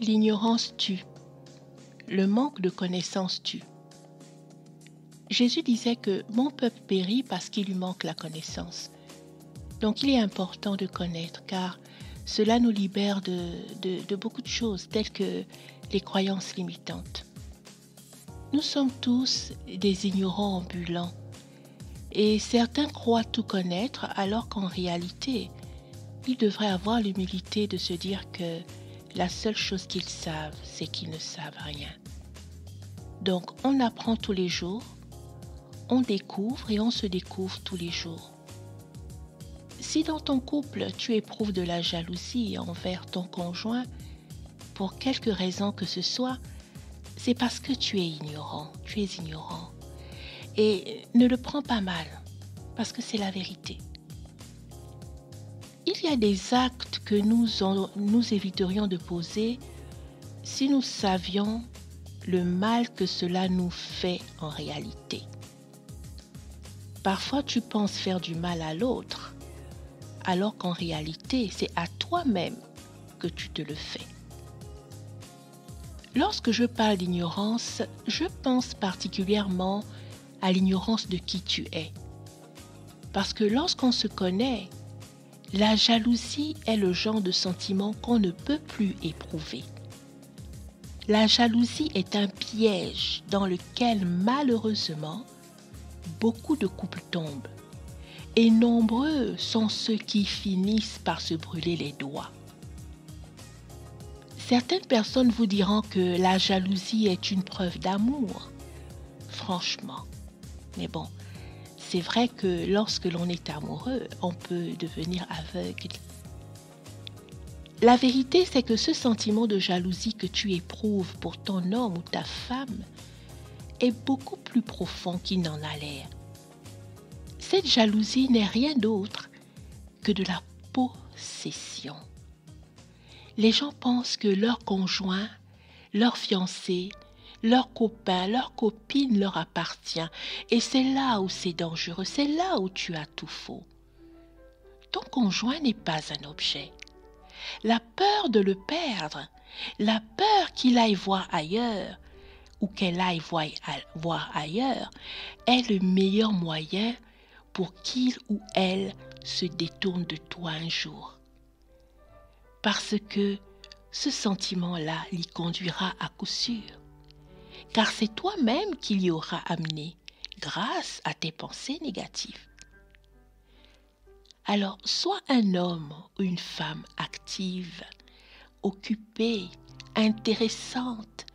L'ignorance tue, le manque de connaissance tue. Jésus disait que mon peuple périt parce qu'il lui manque la connaissance. Donc il est important de connaître car cela nous libère de beaucoup de choses telles que les croyances limitantes. Nous sommes tous des ignorants ambulants et certains croient tout connaître alors qu'en réalité, ils devraient avoir l'humilité de se dire que la seule chose qu'ils savent, c'est qu'ils ne savent rien. Donc, on apprend tous les jours, on découvre et on se découvre tous les jours. Si dans ton couple, tu éprouves de la jalousie envers ton conjoint, pour quelque raison que ce soit, c'est parce que tu es ignorant, Et ne le prends pas mal, parce que c'est la vérité. Il y a des actes que nous éviterions de poser si nous savions le mal que cela nous fait en réalité. Parfois, tu penses faire du mal à l'autre, alors qu'en réalité, c'est à toi-même que tu te le fais. Lorsque je parle d'ignorance, je pense particulièrement à l'ignorance de qui tu es. Parce que lorsqu'on se connaît, la jalousie est le genre de sentiment qu'on ne peut plus éprouver. La jalousie est un piège dans lequel, malheureusement, beaucoup de couples tombent. Et nombreux sont ceux qui finissent par se brûler les doigts. Certaines personnes vous diront que la jalousie est une preuve d'amour. Franchement. Mais bon, c'est vrai que lorsque l'on est amoureux, on peut devenir aveugle. La vérité, c'est que ce sentiment de jalousie que tu éprouves pour ton homme ou ta femme est beaucoup plus profond qu'il n'en a l'air. Cette jalousie n'est rien d'autre que de la possession. Les gens pensent que leur conjoint, leur fiancé, leur copain, leur copine leur appartient. Et c'est là où c'est dangereux, c'est là où tu as tout faux. Ton conjoint n'est pas un objet. La peur de le perdre, la peur qu'il aille voir ailleurs ou qu'elle aille voir ailleurs est le meilleur moyen pour qu'il ou elle se détourne de toi un jour. Parce que ce sentiment-là l'y conduira à coup sûr. Car c'est toi-même qui l'y aura amené grâce à tes pensées négatives. Alors, sois un homme ou une femme active, occupée, intéressante,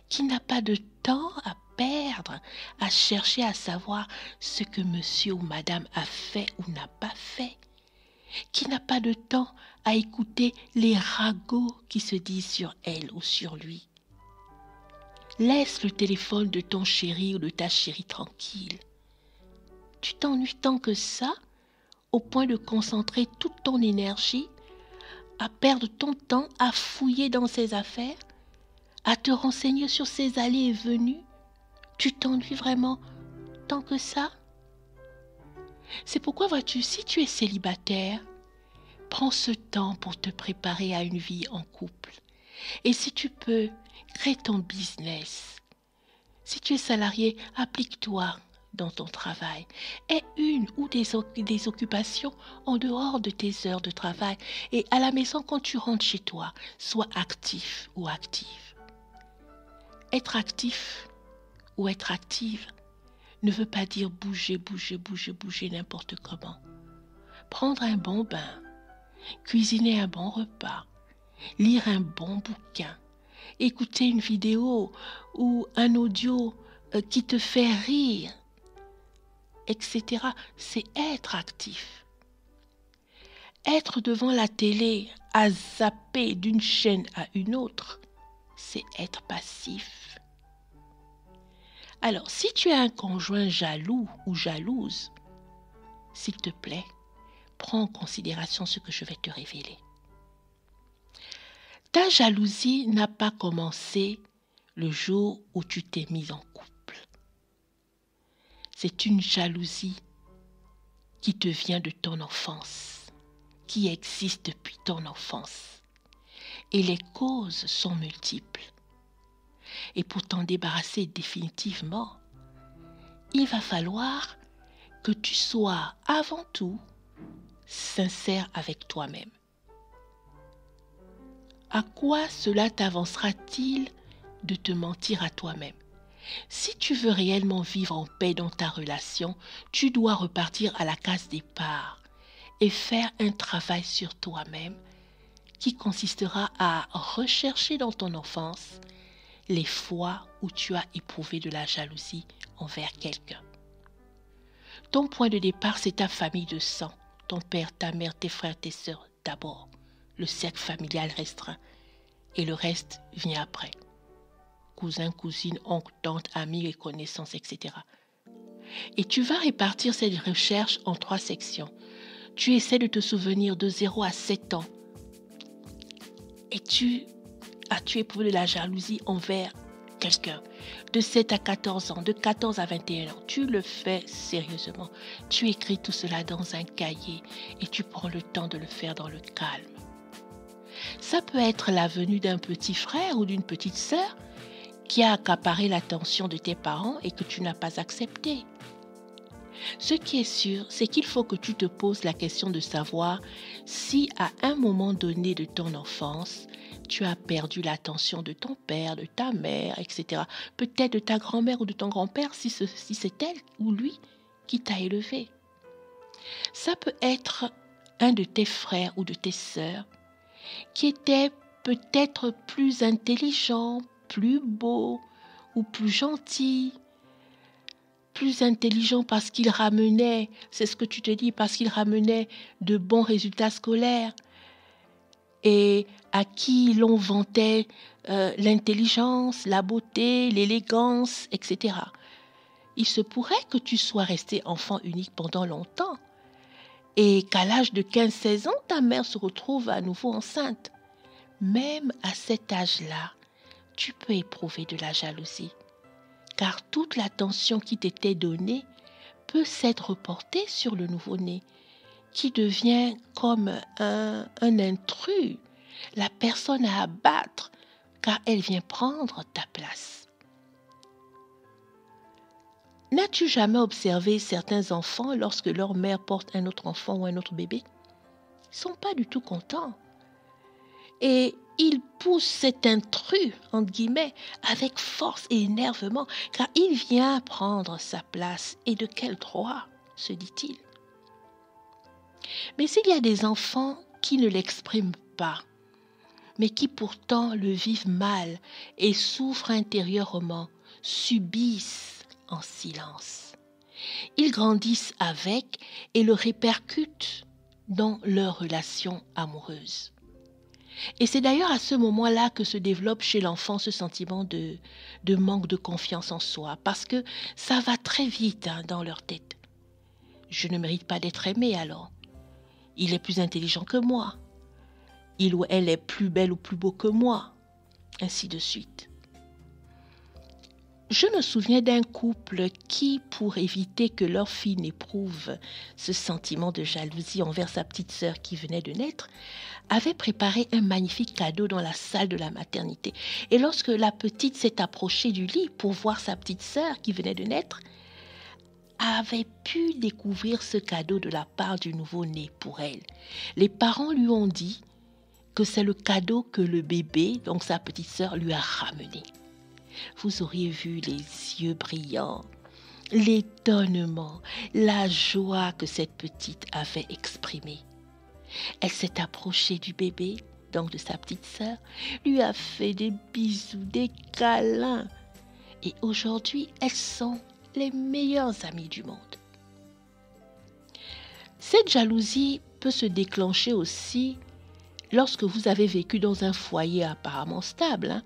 qui n'a pas de temps à perdre à chercher à savoir ce que monsieur ou madame a fait ou n'a pas fait, qui n'a pas de temps à écouter les ragots qui se disent sur elle ou sur lui. Laisse le téléphone de ton chéri ou de ta chérie tranquille. Tu t'ennuies tant que ça, au point de concentrer toute ton énergie, à perdre ton temps à fouiller dans ses affaires, à te renseigner sur ses allées et venues. Tu t'ennuies vraiment tant que ça? C'est pourquoi, vois-tu, si tu es célibataire, prends ce temps pour te préparer à une vie en couple. Et si tu peux, crée ton business. Si tu es salarié, applique-toi dans ton travail. Aie une ou des occupations en dehors de tes heures de travail. Et à la maison, quand tu rentres chez toi, sois actif ou active. Être actif ou être active ne veut pas dire bouger n'importe comment. Prendre un bon bain, cuisiner un bon repas, lire un bon bouquin, écouter une vidéo ou un audio qui te fait rire, etc. C'est être actif. Être devant la télé à zapper d'une chaîne à une autre, c'est être passif. Alors, si tu as un conjoint jaloux ou jalouse, s'il te plaît, prends en considération ce que je vais te révéler. Ta jalousie n'a pas commencé le jour où tu t'es mis en couple. C'est une jalousie qui te vient de ton enfance, qui existe depuis ton enfance. et les causes sont multiples. Et pour t'en débarrasser définitivement, il va falloir que tu sois avant tout sincère avec toi-même. À quoi cela t'avancera-t-il de te mentir à toi-même? Si tu veux réellement vivre en paix dans ta relation, tu dois repartir à la case départ et faire un travail sur toi-même qui consistera à rechercher dans ton enfance les fois où tu as éprouvé de la jalousie envers quelqu'un. Ton point de départ, c'est ta famille de sang, ton père, ta mère, tes frères, tes sœurs d'abord, le cercle familial restreint, et le reste vient après. Cousins, cousines, oncles, tantes, amis et connaissances, etc. Et tu vas répartir cette recherche en 3 sections. Tu essaies de te souvenir de 0 à 7 ans. Et as-tu éprouvé de la jalousie envers quelqu'un? De 7 à 14 ans, de 14 à 21 ans. Tu le fais sérieusement. Tu écris tout cela dans un cahier et tu prends le temps de le faire dans le calme. Ça peut être la venue d'un petit frère ou d'une petite sœur qui a accaparé l'attention de tes parents et que tu n'as pas accepté. Ce qui est sûr, c'est qu'il faut que tu te poses la question de savoir si à un moment donné de ton enfance, tu as perdu l'attention de ton père, de ta mère, etc. Peut-être de ta grand-mère ou de ton grand-père si c'est elle ou lui qui t'a élevé. Ça peut être un de tes frères ou de tes sœurs qui était peut-être plus intelligent, plus beau ou plus gentil, plus intelligent parce qu'il ramenait, c'est ce que tu te dis, parce qu'il ramenait de bons résultats scolaires et à qui l'on vantait l'intelligence, la beauté, l'élégance, etc. Il se pourrait que tu sois resté enfant unique pendant longtemps et qu'à l'âge de 15-16 ans, ta mère se retrouve à nouveau enceinte. Même à cet âge-là, tu peux éprouver de la jalousie, car toute l'attention qui t'était donnée peut s'être reportée sur le nouveau-né, qui devient comme un intrus, la personne à abattre, car elle vient prendre ta place. N'as-tu jamais observé certains enfants lorsque leur mère porte un autre enfant ou un autre bébé? Ils ne sont pas du tout contents. Et il pousse cet intrus, entre guillemets, avec force et énervement, car il vient prendre sa place. Et de quel droit, se dit-il? Mais s'il y a des enfants qui ne l'expriment pas, mais qui pourtant le vivent mal et souffrent intérieurement, subissent en silence. Ils grandissent avec et le répercutent dans leur relation amoureuse. Et c'est d'ailleurs à ce moment-là que se développe chez l'enfant ce sentiment de manque de confiance en soi, parce que ça va très vite dans leur tête. Je ne mérite pas d'être aimé alors. Il est plus intelligent que moi. Il ou elle est plus belle ou plus beau que moi. Ainsi de suite. Je me souviens d'un couple qui, pour éviter que leur fille n'éprouve ce sentiment de jalousie envers sa petite sœur qui venait de naître, avait préparé un magnifique cadeau dans la salle de la maternité. Et lorsque la petite s'est approchée du lit pour voir sa petite sœur qui venait de naître, avait pu découvrir ce cadeau de la part du nouveau-né pour elle. Les parents lui ont dit que c'est le cadeau que le bébé, donc sa petite sœur, lui a ramené. Vous auriez vu les yeux brillants, l'étonnement, la joie que cette petite avait exprimée. Elle s'est approchée du bébé, donc de sa petite sœur, lui a fait des bisous, des câlins. Et aujourd'hui, elles sont les meilleures amies du monde. Cette jalousie peut se déclencher aussi lorsque vous avez vécu dans un foyer apparemment stable,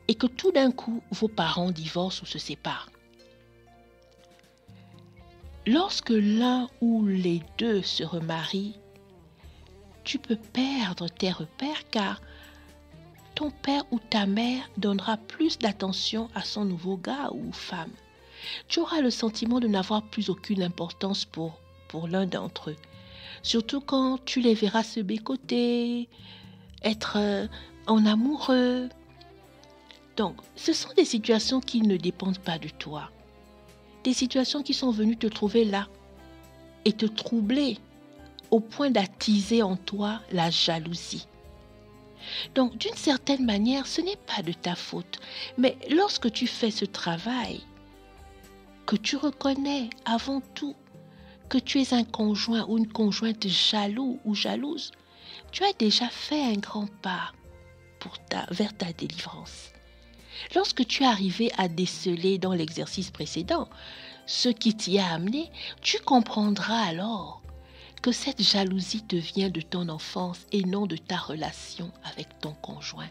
et que tout d'un coup, vos parents divorcent ou se séparent. Lorsque l'un ou les deux se remarient, tu peux perdre tes repères car ton père ou ta mère donnera plus d'attention à son nouveau gars ou femme. Tu auras le sentiment de n'avoir plus aucune importance pour l'un d'entre eux. Surtout quand tu les verras se bécoter, être en amoureux. Donc, ce sont des situations qui ne dépendent pas de toi. Des situations qui sont venues te trouver là et te troubler au point d'attiser en toi la jalousie. Donc, d'une certaine manière, ce n'est pas de ta faute. Mais lorsque tu fais ce travail, que tu reconnais avant tout que tu es un conjoint ou une conjointe jaloux ou jalouse, tu as déjà fait un grand pas vers ta délivrance. Lorsque tu es arrivé à déceler dans l'exercice précédent ce qui t'y a amené, tu comprendras alors que cette jalousie te vient de ton enfance et non de ta relation avec ton conjoint.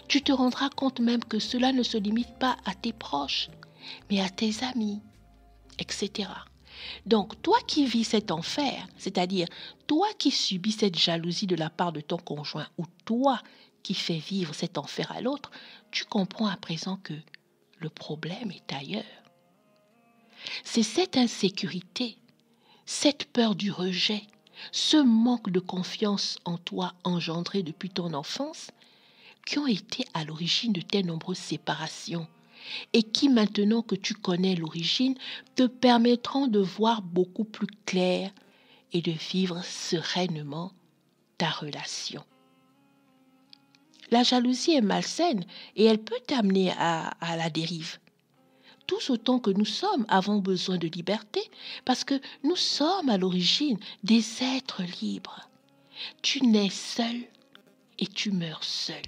Tu te rendras compte même que cela ne se limite pas à tes proches, mais à tes amis, etc. Donc, toi qui vis cet enfer, c'est-à-dire toi qui subis cette jalousie de la part de ton conjoint ou toi qui fais vivre cet enfer à l'autre, tu comprends à présent que le problème est ailleurs. C'est cette insécurité, cette peur du rejet, ce manque de confiance en toi engendré depuis ton enfance qui ont été à l'origine de tes nombreuses séparations et qui, maintenant que tu connais l'origine, te permettront de voir beaucoup plus clair et de vivre sereinement ta relation. La jalousie est malsaine et elle peut t'amener à la dérive. Tous autant que nous sommes avons besoin de liberté parce que nous sommes à l'origine des êtres libres. Tu nais seul et tu meurs seul.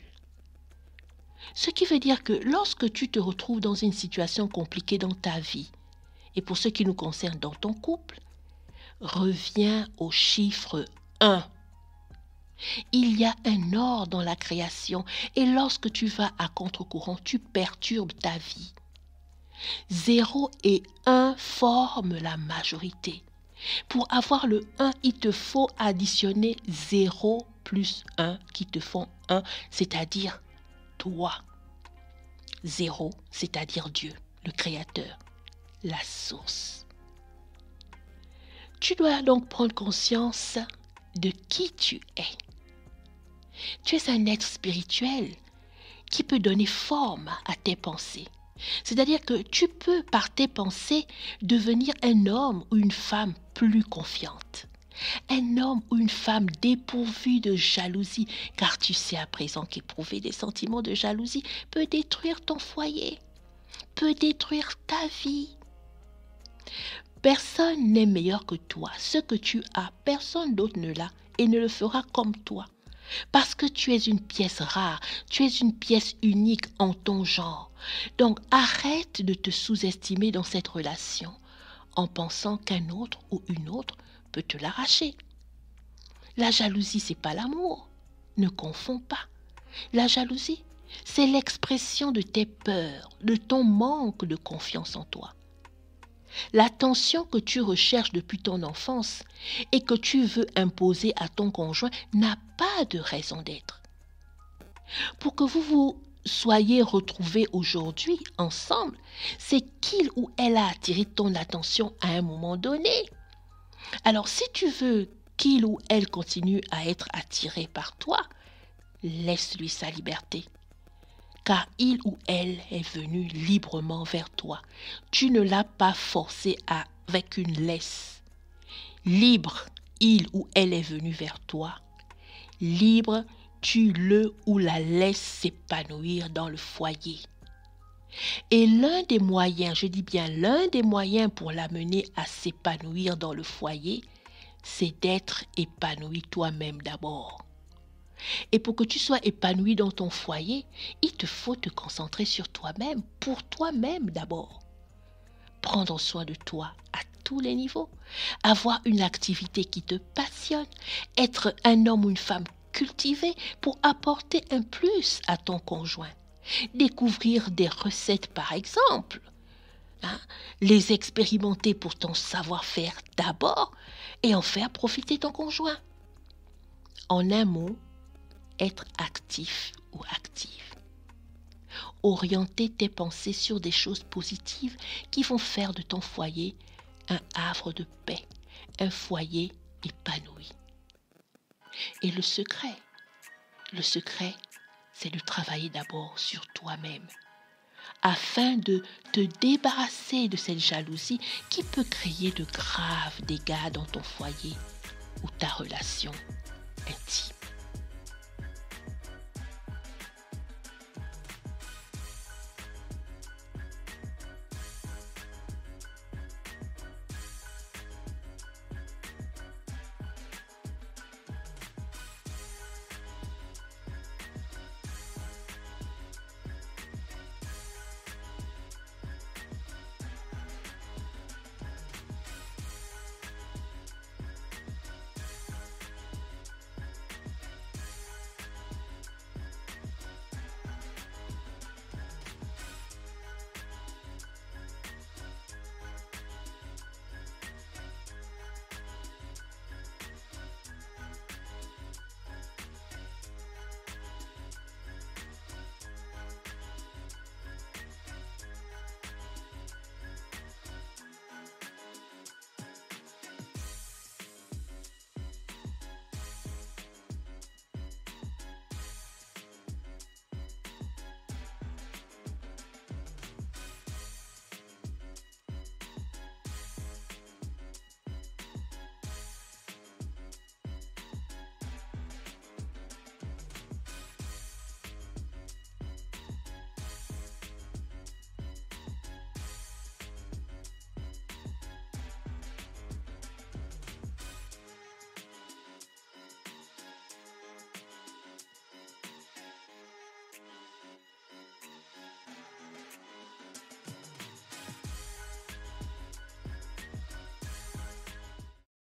Ce qui veut dire que lorsque tu te retrouves dans une situation compliquée dans ta vie, et pour ce qui nous concerne dans ton couple, reviens au chiffre 1. Il y a un ordre dans la création et lorsque tu vas à contre-courant, tu perturbes ta vie. 0 et 1 forment la majorité. Pour avoir le 1, il te faut additionner 0 plus 1 qui te font 1, c'est-à-dire toi. 0, c'est-à-dire Dieu, le Créateur, la source. Tu dois donc prendre conscience de qui tu es. Tu es un être spirituel qui peut donner forme à tes pensées. C'est-à-dire que tu peux, par tes pensées, devenir un homme ou une femme plus confiante. Un homme ou une femme dépourvu de jalousie, car tu sais à présent qu'éprouver des sentiments de jalousie peut détruire ton foyer, peut détruire ta vie. Personne n'est meilleur que toi. Ce que tu as, personne d'autre ne l'a et ne le fera comme toi. Parce que tu es une pièce rare, tu es une pièce unique en ton genre. Donc arrête de te sous-estimer dans cette relation en pensant qu'un autre ou une autre peut te l'arracher. La jalousie, c'est pas l'amour. Ne confonds pas. La jalousie, c'est l'expression de tes peurs, de ton manque de confiance en toi. L'attention que tu recherches depuis ton enfance et que tu veux imposer à ton conjoint n'a pas de raison d'être. Pour que vous vous soyez retrouvés aujourd'hui ensemble, c'est qu'il ou elle a attiré ton attention à un moment donné. Alors si tu veux qu'il ou elle continue à être attiré par toi, laisse-lui sa liberté. Car il ou elle est venu librement vers toi. Tu ne l'as pas forcé avec une laisse. Libre, il ou elle est venu vers toi. Libre, tu le ou la laisses s'épanouir dans le foyer. Et l'un des moyens, je dis bien l'un des moyens pour l'amener à s'épanouir dans le foyer, c'est d'être épanoui toi-même d'abord. Et pour que tu sois épanoui dans ton foyer, il te faut te concentrer sur toi-même, pour toi-même d'abord. Prendre soin de toi à tous les niveaux, avoir une activité qui te passionne, être un homme ou une femme cultivé pour apporter un plus à ton conjoint. Découvrir des recettes par exemple, les expérimenter pour ton savoir-faire d'abord et en faire profiter ton conjoint. En un mot, être actif ou active. Orienter tes pensées sur des choses positives qui vont faire de ton foyer un havre de paix, un foyer épanoui. Et le secret, c'est de travailler d'abord sur toi-même, afin de te débarrasser de cette jalousie qui peut créer de graves dégâts dans ton foyer ou ta relation intime.